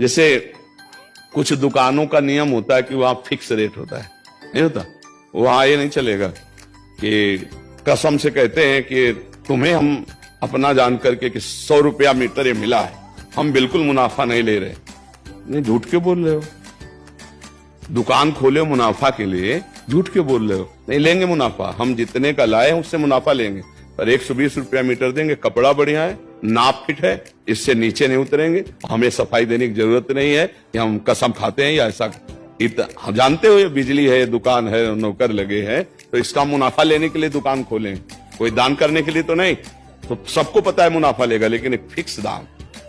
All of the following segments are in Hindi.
जैसे कुछ दुकानों का नियम होता है कि वहां फिक्स रेट होता है, नहीं होता। वहां ये नहीं चलेगा कि कसम से कहते हैं कि तुम्हें हम अपना जान करके कि 100 रुपया मीटर ये मिला है, हम बिल्कुल मुनाफा नहीं ले रहे। नहीं, झूठ क्यों बोल रहे हो? दुकान खोले हो मुनाफा के लिए, झूठ क्यों बोल रहे हो? नहीं लेंगे मुनाफा, हम जितने का लाए हैं उससे मुनाफा लेंगे, पर 120 रुपया मीटर देंगे। कपड़ा बढ़िया है, नाप फिट है, इससे नीचे नहीं उतरेंगे। हमें सफाई देने की जरूरत नहीं है कि हम कसम खाते हैं या ऐसा। हम जानते हो ये बिजली है, दुकान है, नौकर लगे हैं, तो इसका मुनाफा लेने के लिए दुकान खोलें, कोई दान करने के लिए तो नहीं। तो सबको पता है मुनाफा लेगा, लेकिन एक फिक्स दाम,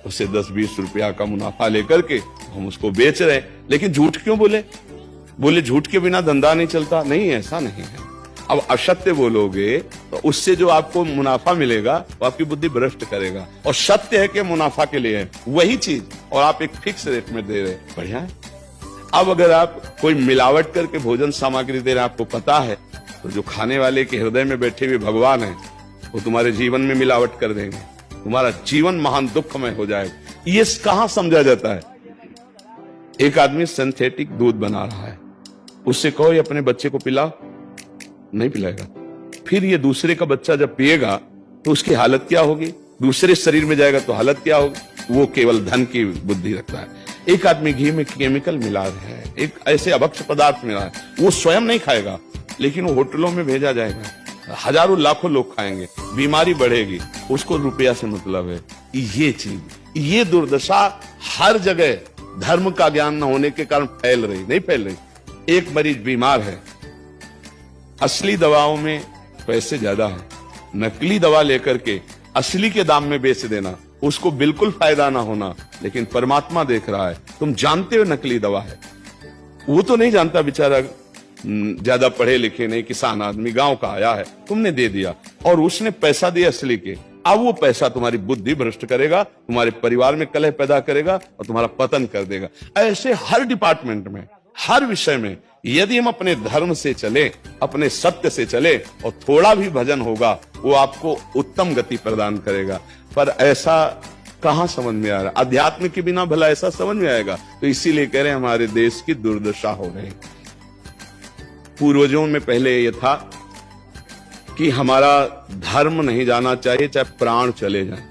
उससे 10-20 रुपया का मुनाफा लेकर के हम उसको बेच रहे हैं। लेकिन झूठ क्यों बोले झूठ के बिना धंधा नहीं चलता? नहीं, ऐसा नहीं है। अब असत्य बोलोगे तो उससे जो आपको मुनाफा मिलेगा वो आपकी बुद्धि भ्रष्ट करेगा। और सत्य है कि मुनाफा के लिए है वही चीज, और आप एक फिक्स रेट में दे रहे, बढ़िया है। अब अगर आप कोई मिलावट करके भोजन सामग्री दे रहे, आपको पता है, तो जो खाने वाले के हृदय में बैठे हुए भगवान है वो तुम्हारे जीवन में मिलावट कर देंगे, तुम्हारा जीवन महान दुखमय हो जाएगा। ये कहां समझा जाता है? एक आदमी सिंथेटिक दूध बना रहा है, उससे कहो ये अपने बच्चे को पिलाओ, नहीं पिलाएगा। फिर ये दूसरे का बच्चा जब पिएगा तो उसकी हालत क्या होगी? दूसरे शरीर में जाएगा तो हालत क्या होगी? वो केवल धन की बुद्धि रखता है। एक आदमी घी में केमिकल मिला रहा है, एक ऐसे अभक्ष पदार्थ मिला है, वो स्वयं नहीं खाएगा, लेकिन वो होटलों में भेजा जाएगा, हजारों लाखों लोग खाएंगे, बीमारी बढ़ेगी, उसको रुपया से मतलब है। ये चीज, ये दुर्दशा हर जगह धर्म का ज्ञान न होने के कारण फैल रही, नहीं फैल रही। एक मरीज बीमार है, असली दवाओं में पैसे ज्यादा है, नकली दवा लेकर के असली के दाम में बेच देना, उसको बिल्कुल फायदा ना होना। लेकिन परमात्मा देख रहा है, तुम जानते हो नकली दवा है, वो तो नहीं जानता बेचारा, ज्यादा पढ़े लिखे नहीं, किसान आदमी गांव का आया है, तुमने दे दिया और उसने पैसा दिया असली के। अब वो पैसा तुम्हारी बुद्धि भ्रष्ट करेगा, तुम्हारे परिवार में कलह पैदा करेगा और तुम्हारा पतन कर देगा। ऐसे हर डिपार्टमेंट में, हर विषय में यदि हम अपने धर्म से चले, अपने सत्य से चले और थोड़ा भी भजन होगा, वो आपको उत्तम गति प्रदान करेगा। पर ऐसा कहां समझ में आ रहा? अध्यात्म के बिना भला ऐसा समझ में आएगा? तो इसीलिए कह रहे हैं हमारे देश की दुर्दशा हो रही। पूर्वजों में पहले यह था कि हमारा धर्म नहीं जाना चाहिए चाहे प्राण चले जाए,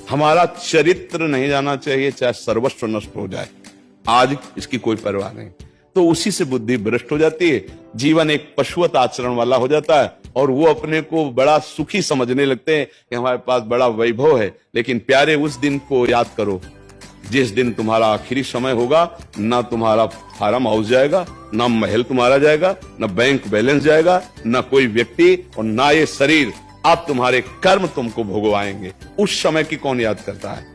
हमारा चरित्र नहीं जाना चाहिए चाहे सर्वस्व नष्ट हो जाए। आज इसकी कोई परवाह नहीं, तो उसी से बुद्धि भ्रष्ट हो जाती है, जीवन एक पशुवत आचरण वाला हो जाता है और वो अपने को बड़ा सुखी समझने लगते हैं कि हमारे पास बड़ा वैभव है। लेकिन प्यारे, उस दिन को याद करो जिस दिन तुम्हारा आखिरी समय होगा, ना तुम्हारा फार्म हाउस जाएगा, ना महल तुम्हारा जाएगा, ना बैंक बैलेंस जाएगा, ना कोई व्यक्ति और ना ये शरीर। अब तुम्हारे कर्म तुमको भोगवाएंगे। उस समय की कौन याद करता है?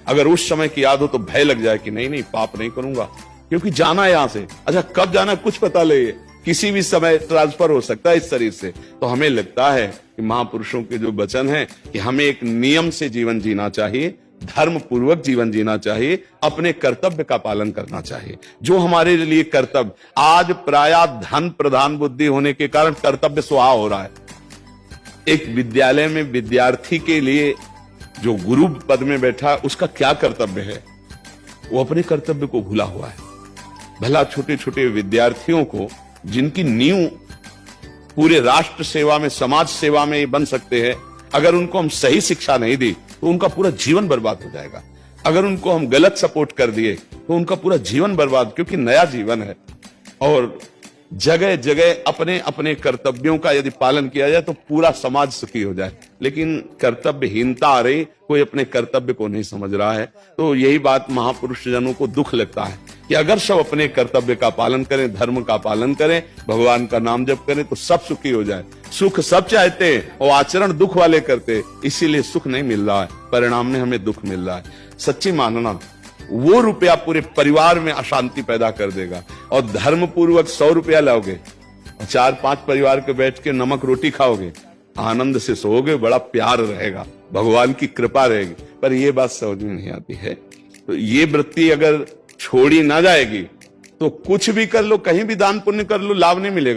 अगर उस समय की याद हो तो भय लग जाए कि नहीं पाप नहीं करूंगा, क्योंकि जाना है यहां से। अच्छा, कब जाना है कुछ पता नहीं है, किसी भी समय ट्रांसफर हो सकता है इस शरीर से। तो हमें लगता है कि महापुरुषों के जो वचन है कि हमें एक नियम से जीवन जीना चाहिए, धर्म पूर्वक जीवन जीना चाहिए, अपने कर्तव्य का पालन करना चाहिए। जो हमारे लिए कर्तव्य, आज प्राय धन प्रधान बुद्धि होने के कारण कर्तव्य सुहा हो रहा है। एक विद्यालय में विद्यार्थी के लिए जो गुरु पद में बैठा, उसका क्या कर्तव्य है? वो अपने कर्तव्य को भूला हुआ है। भला छोटे छोटे विद्यार्थियों को, जिनकी नींव पूरे राष्ट्र सेवा में, समाज सेवा में बन सकते हैं, अगर उनको हम सही शिक्षा नहीं दी तो उनका पूरा जीवन बर्बाद हो जाएगा। अगर उनको हम गलत सपोर्ट कर दिए तो उनका पूरा जीवन बर्बाद, क्योंकि नया जीवन है। और जगह जगह अपने अपने कर्तव्यों का यदि पालन किया जाए तो पूरा समाज सुखी हो जाए। लेकिन कर्तव्यहीनता आ रही, कोई अपने कर्तव्य को नहीं समझ रहा है। तो यही बात महापुरुष जनों को दुख लगता है कि अगर सब अपने कर्तव्य का पालन करें, धर्म का पालन करें, भगवान का नाम जप करें, तो सब सुखी हो जाए। सुख सब चाहते हैं और आचरण दुख वाले करते, इसीलिए सुख नहीं मिल रहा है, परिणाम में हमें दुख मिल रहा है। सच्ची मानना, वो रुपया पूरे परिवार में अशांति पैदा कर देगा। और धर्म पूर्वक 100 रुपया लाओगे और 4-5 परिवार के बैठ के नमक रोटी खाओगे, आनंद से सोओगे, बड़ा प्यार रहेगा, भगवान की कृपा रहेगी। पर ये बात समझ में नहीं आती है। तो ये वृत्ति अगर छोड़ी ना जाएगी तो कुछ भी कर लो, कहीं भी दान पुण्य कर लो, लाभ नहीं मिलेगा।